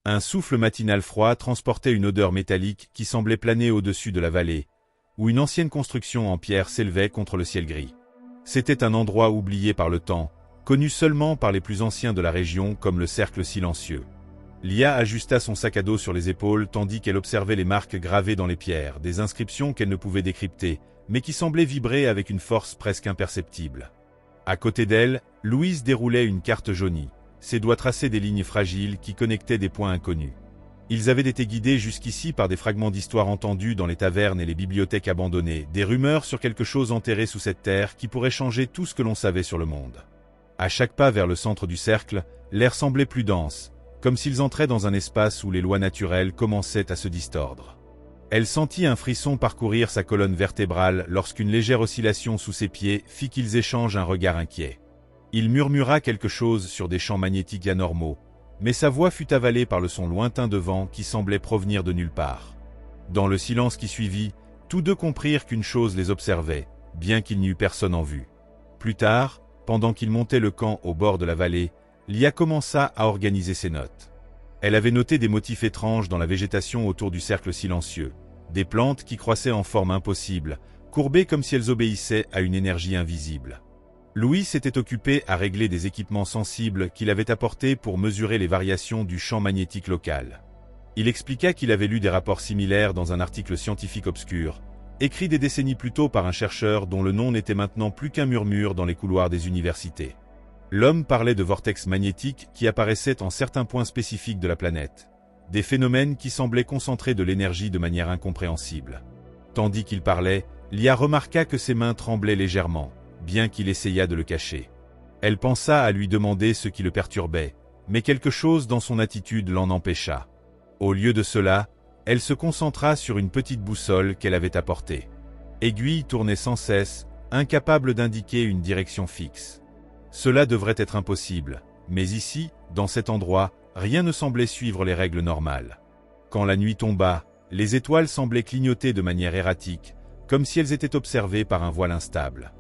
Un souffle matinal froid transportait une odeur métallique qui semblait planer au-dessus de la vallée, où une ancienne construction en pierre s'élevait contre le ciel gris. C'était un endroit oublié par le temps, connu seulement par les plus anciens de la région comme le cercle silencieux. Lia ajusta son sac à dos sur les épaules tandis qu'elle observait les marques gravées dans les pierres, des inscriptions qu'elle ne pouvait décrypter, mais qui semblaient vibrer avec une force presque imperceptible. À côté d'elle, Louise déroulait une carte jaunie. Ses doigts traçaient des lignes fragiles qui connectaient des points inconnus. Ils avaient été guidés jusqu'ici par des fragments d'histoire entendus dans les tavernes et les bibliothèques abandonnées, des rumeurs sur quelque chose enterré sous cette terre qui pourrait changer tout ce que l'on savait sur le monde. À chaque pas vers le centre du cercle, l'air semblait plus dense, comme s'ils entraient dans un espace où les lois naturelles commençaient à se distordre. Elle sentit un frisson parcourir sa colonne vertébrale lorsqu'une légère oscillation sous ses pieds fit qu'ils échangent un regard inquiet. Il murmura quelque chose sur des champs magnétiques anormaux, mais sa voix fut avalée par le son lointain de vent qui semblait provenir de nulle part. Dans le silence qui suivit, tous deux comprirent qu'une chose les observait, bien qu'il n'y eût personne en vue. Plus tard, pendant qu'ils montaient le camp au bord de la vallée, Lia commença à organiser ses notes. Elle avait noté des motifs étranges dans la végétation autour du cercle silencieux, des plantes qui croissaient en forme impossible, courbées comme si elles obéissaient à une énergie invisible. Louis s'était occupé à régler des équipements sensibles qu'il avait apportés pour mesurer les variations du champ magnétique local. Il expliqua qu'il avait lu des rapports similaires dans un article scientifique obscur, écrit des décennies plus tôt par un chercheur dont le nom n'était maintenant plus qu'un murmure dans les couloirs des universités. L'homme parlait de vortex magnétiques qui apparaissaient en certains points spécifiques de la planète, des phénomènes qui semblaient concentrer de l'énergie de manière incompréhensible. Tandis qu'il parlait, Lia remarqua que ses mains tremblaient légèrement, bien qu'il essayât de le cacher. Elle pensa à lui demander ce qui le perturbait, mais quelque chose dans son attitude l'en empêcha. Au lieu de cela, elle se concentra sur une petite boussole qu'elle avait apportée. Aiguille tournait sans cesse, incapable d'indiquer une direction fixe. Cela devrait être impossible, mais ici, dans cet endroit, rien ne semblait suivre les règles normales. Quand la nuit tomba, les étoiles semblaient clignoter de manière erratique, comme si elles étaient observées par un voile instable.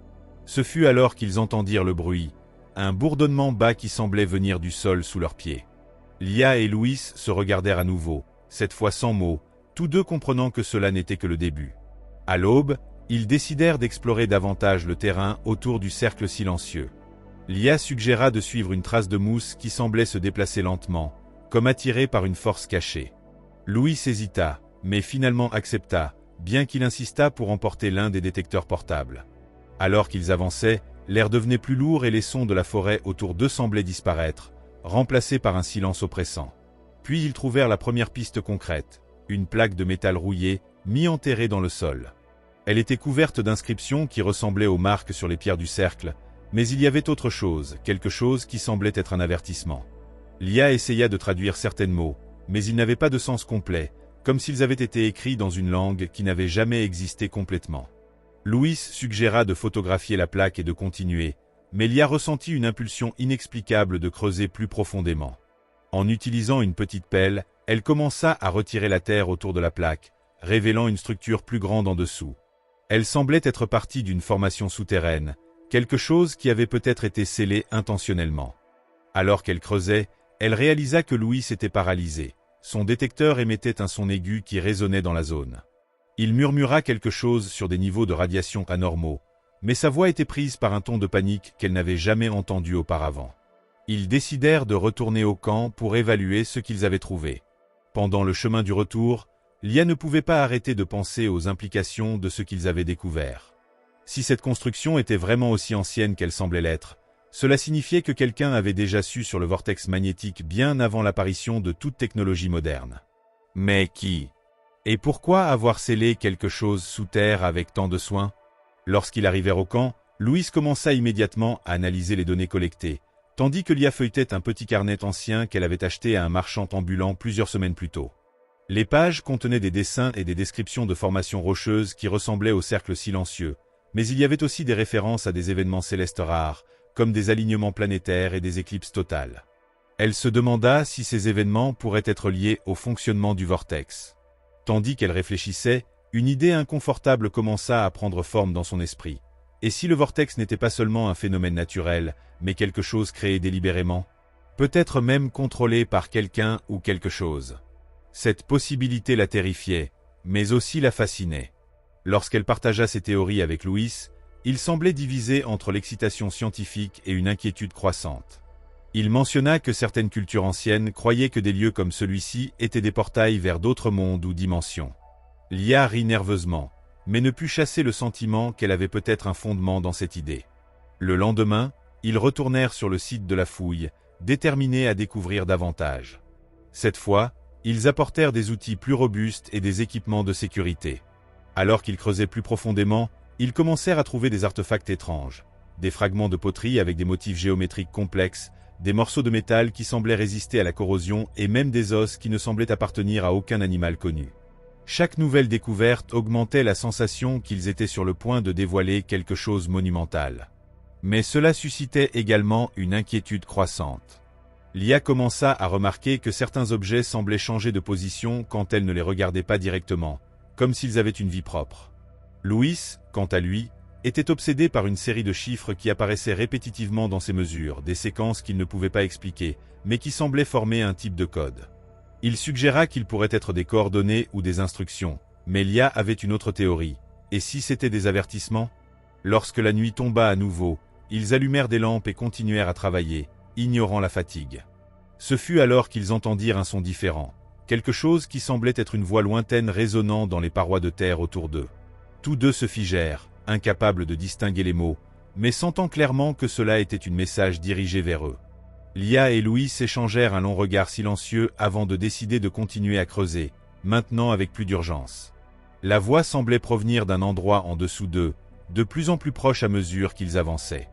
Ce fut alors qu'ils entendirent le bruit, un bourdonnement bas qui semblait venir du sol sous leurs pieds. Lia et Louis se regardèrent à nouveau, cette fois sans mots, tous deux comprenant que cela n'était que le début. À l'aube, ils décidèrent d'explorer davantage le terrain autour du cercle silencieux. Lia suggéra de suivre une trace de mousse qui semblait se déplacer lentement, comme attirée par une force cachée. Louis hésita, mais finalement accepta, bien qu'il insistât pour emporter l'un des détecteurs portables. Alors qu'ils avançaient, l'air devenait plus lourd et les sons de la forêt autour d'eux semblaient disparaître, remplacés par un silence oppressant. Puis ils trouvèrent la première piste concrète, une plaque de métal rouillé, mi-enterrée dans le sol. Elle était couverte d'inscriptions qui ressemblaient aux marques sur les pierres du cercle, mais il y avait autre chose, quelque chose qui semblait être un avertissement. Lia essaya de traduire certains mots, mais ils n'avaient pas de sens complet, comme s'ils avaient été écrits dans une langue qui n'avait jamais existé complètement. Louis suggéra de photographier la plaque et de continuer, mais Lia ressentit une impulsion inexplicable de creuser plus profondément. En utilisant une petite pelle, elle commença à retirer la terre autour de la plaque, révélant une structure plus grande en dessous. Elle semblait être partie d'une formation souterraine, quelque chose qui avait peut-être été scellé intentionnellement. Alors qu'elle creusait, elle réalisa que Louis était paralysé. Son détecteur émettait un son aigu qui résonnait dans la zone. Il murmura quelque chose sur des niveaux de radiation anormaux, mais sa voix était prise par un ton de panique qu'elle n'avait jamais entendu auparavant. Ils décidèrent de retourner au camp pour évaluer ce qu'ils avaient trouvé. Pendant le chemin du retour, Lia ne pouvait pas arrêter de penser aux implications de ce qu'ils avaient découvert. Si cette construction était vraiment aussi ancienne qu'elle semblait l'être, cela signifiait que quelqu'un avait déjà su sur le vortex magnétique bien avant l'apparition de toute technologie moderne. Mais qui ? Et pourquoi avoir scellé quelque chose sous terre avec tant de soin ? Lorsqu'ils arrivèrent au camp, Louise commença immédiatement à analyser les données collectées, tandis que Lia feuilletait un petit carnet ancien qu'elle avait acheté à un marchand ambulant plusieurs semaines plus tôt. Les pages contenaient des dessins et des descriptions de formations rocheuses qui ressemblaient au cercle silencieux, mais il y avait aussi des références à des événements célestes rares, comme des alignements planétaires et des éclipses totales. Elle se demanda si ces événements pourraient être liés au fonctionnement du vortex. Tandis qu'elle réfléchissait, une idée inconfortable commença à prendre forme dans son esprit. Et si le vortex n'était pas seulement un phénomène naturel, mais quelque chose créé délibérément ? peut-être même contrôlée par quelqu'un ou quelque chose. Cette possibilité la terrifiait, mais aussi la fascinait. Lorsqu'elle partagea ses théories avec Louis, il semblait divisé entre l'excitation scientifique et une inquiétude croissante. Il mentionna que certaines cultures anciennes croyaient que des lieux comme celui-ci étaient des portails vers d'autres mondes ou dimensions. Lia rit nerveusement, mais ne put chasser le sentiment qu'elle avait peut-être un fondement dans cette idée. Le lendemain, ils retournèrent sur le site de la fouille, déterminés à découvrir davantage. Cette fois, ils apportèrent des outils plus robustes et des équipements de sécurité. Alors qu'ils creusaient plus profondément, ils commencèrent à trouver des artefacts étranges, des fragments de poterie avec des motifs géométriques complexes, des morceaux de métal qui semblaient résister à la corrosion et même des os qui ne semblaient appartenir à aucun animal connu. Chaque nouvelle découverte augmentait la sensation qu'ils étaient sur le point de dévoiler quelque chose de monumental. Mais cela suscitait également une inquiétude croissante. Lia commença à remarquer que certains objets semblaient changer de position quand elle ne les regardait pas directement, comme s'ils avaient une vie propre. Louis, quant à lui, était obsédé par une série de chiffres qui apparaissaient répétitivement dans ses mesures, des séquences qu'il ne pouvait pas expliquer, mais qui semblaient former un type de code. Il suggéra qu'ils pourraient être des coordonnées ou des instructions, mais Lia avait une autre théorie. Et si c'était des avertissements? Lorsque la nuit tomba à nouveau, ils allumèrent des lampes et continuèrent à travailler, ignorant la fatigue. Ce fut alors qu'ils entendirent un son différent, quelque chose qui semblait être une voix lointaine résonnant dans les parois de terre autour d'eux. Tous deux se figèrent, incapables de distinguer les mots, mais sentant clairement que cela était un message dirigé vers eux. Lia et Louis s'échangèrent un long regard silencieux avant de décider de continuer à creuser, maintenant avec plus d'urgence. La voix semblait provenir d'un endroit en dessous d'eux, de plus en plus proche à mesure qu'ils avançaient.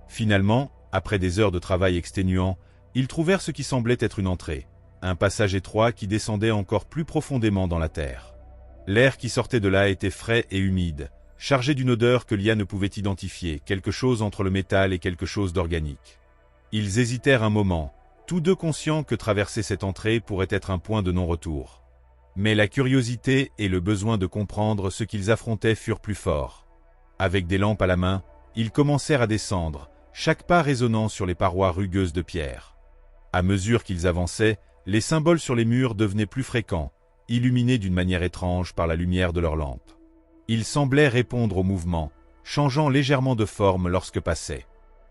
Finalement, après des heures de travail exténuant, ils trouvèrent ce qui semblait être une entrée, un passage étroit qui descendait encore plus profondément dans la terre. L'air qui sortait de là était frais et humide, chargé d'une odeur que Lia ne pouvait identifier, quelque chose entre le métal et quelque chose d'organique. Ils hésitèrent un moment, tous deux conscients que traverser cette entrée pourrait être un point de non-retour. Mais la curiosité et le besoin de comprendre ce qu'ils affrontaient furent plus forts. Avec des lampes à la main, ils commencèrent à descendre, chaque pas résonnant sur les parois rugueuses de pierre. À mesure qu'ils avançaient, les symboles sur les murs devenaient plus fréquents, illuminés d'une manière étrange par la lumière de leurs lampes. Ils semblaient répondre au mouvement, changeant légèrement de forme lorsque passaient.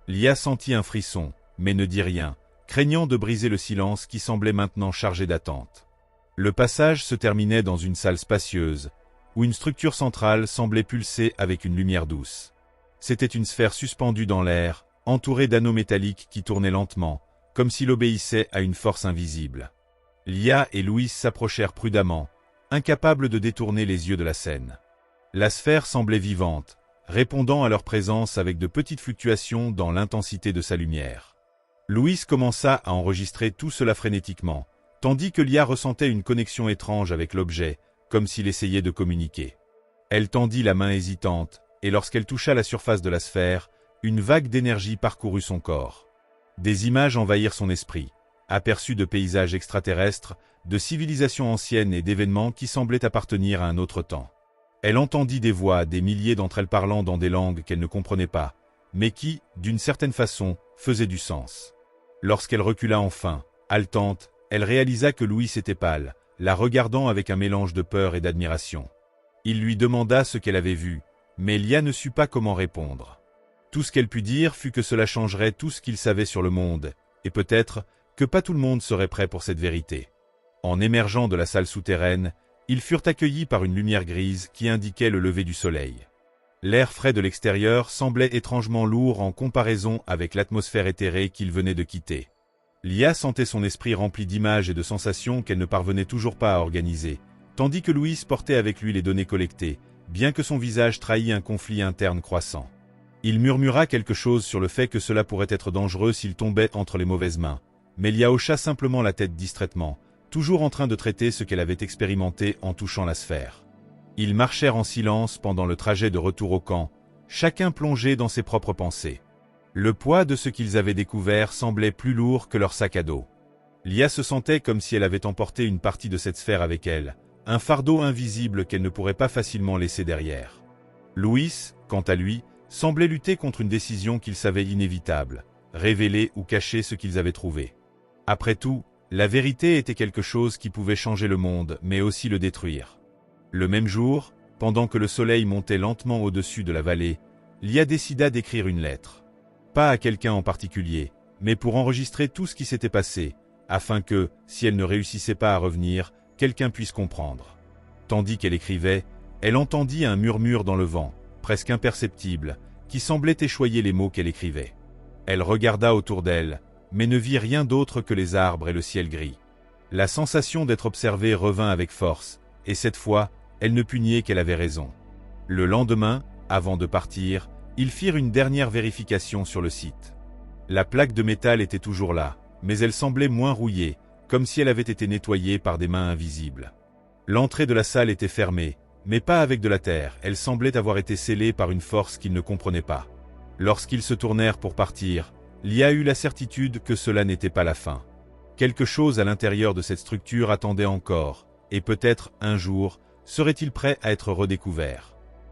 Lia sentit un frisson, mais ne dit rien, craignant de briser le silence qui semblait maintenant chargé d'attente. Le passage se terminait dans une salle spacieuse, où une structure centrale semblait pulser avec une lumière douce. C'était une sphère suspendue dans l'air, entourée d'anneaux métalliques qui tournaient lentement, comme s'il obéissait à une force invisible. Lia et Louis s'approchèrent prudemment, incapables de détourner les yeux de la scène. La sphère semblait vivante, répondant à leur présence avec de petites fluctuations dans l'intensité de sa lumière. Louis commença à enregistrer tout cela frénétiquement, tandis que Lia ressentait une connexion étrange avec l'objet, comme s'il essayait de communiquer. Elle tendit la main hésitante, et lorsqu'elle toucha la surface de la sphère, une vague d'énergie parcourut son corps. Des images envahirent son esprit, aperçus de paysages extraterrestres, de civilisations anciennes et d'événements qui semblaient appartenir à un autre temps. Elle entendit des voix, des milliers d'entre elles parlant dans des langues qu'elle ne comprenait pas, mais qui, d'une certaine façon, faisaient du sens. Lorsqu'elle recula enfin, haletante, elle réalisa que Louis était pâle, la regardant avec un mélange de peur et d'admiration. Il lui demanda ce qu'elle avait vu, mais Lia ne sut pas comment répondre. Tout ce qu'elle put dire fut que cela changerait tout ce qu'il savait sur le monde, et peut-être que pas tout le monde serait prêt pour cette vérité. En émergeant de la salle souterraine, ils furent accueillis par une lumière grise qui indiquait le lever du soleil. L'air frais de l'extérieur semblait étrangement lourd en comparaison avec l'atmosphère éthérée qu'ils venaient de quitter. Lia sentait son esprit rempli d'images et de sensations qu'elle ne parvenait toujours pas à organiser, tandis que Louis portait avec lui les données collectées, bien que son visage trahît un conflit interne croissant. Il murmura quelque chose sur le fait que cela pourrait être dangereux s'il tombait entre les mauvaises mains, mais Lia hocha simplement la tête distraitement, toujours en train de traiter ce qu'elle avait expérimenté en touchant la sphère. Ils marchèrent en silence pendant le trajet de retour au camp, chacun plongé dans ses propres pensées. Le poids de ce qu'ils avaient découvert semblait plus lourd que leur sac à dos. Lia se sentait comme si elle avait emporté une partie de cette sphère avec elle, un fardeau invisible qu'elle ne pourrait pas facilement laisser derrière. Louis, quant à lui, semblait lutter contre une décision qu'il savait inévitable, révéler ou cacher ce qu'ils avaient trouvé. Après tout, la vérité était quelque chose qui pouvait changer le monde, mais aussi le détruire. Le même jour, pendant que le soleil montait lentement au-dessus de la vallée, Lia décida d'écrire une lettre. Pas à quelqu'un en particulier, mais pour enregistrer tout ce qui s'était passé, afin que, si elle ne réussissait pas à revenir, quelqu'un puisse comprendre. Tandis qu'elle écrivait, elle entendit un murmure dans le vent, presque imperceptible, qui semblait échoyer les mots qu'elle écrivait. Elle regarda autour d'elle, mais ne vit rien d'autre que les arbres et le ciel gris. La sensation d'être observée revint avec force, et cette fois, elle ne put nier qu'elle avait raison. Le lendemain, avant de partir, ils firent une dernière vérification sur le site. La plaque de métal était toujours là, mais elle semblait moins rouillée, comme si elle avait été nettoyée par des mains invisibles. L'entrée de la salle était fermée, mais pas avec de la terre, elle semblait avoir été scellée par une force qu'ils ne comprenaient pas. Lorsqu'ils se tournèrent pour partir, Lia eut la certitude que cela n'était pas la fin. Quelque chose à l'intérieur de cette structure attendait encore, et peut-être, un jour, serait-il prêt à être redécouvert.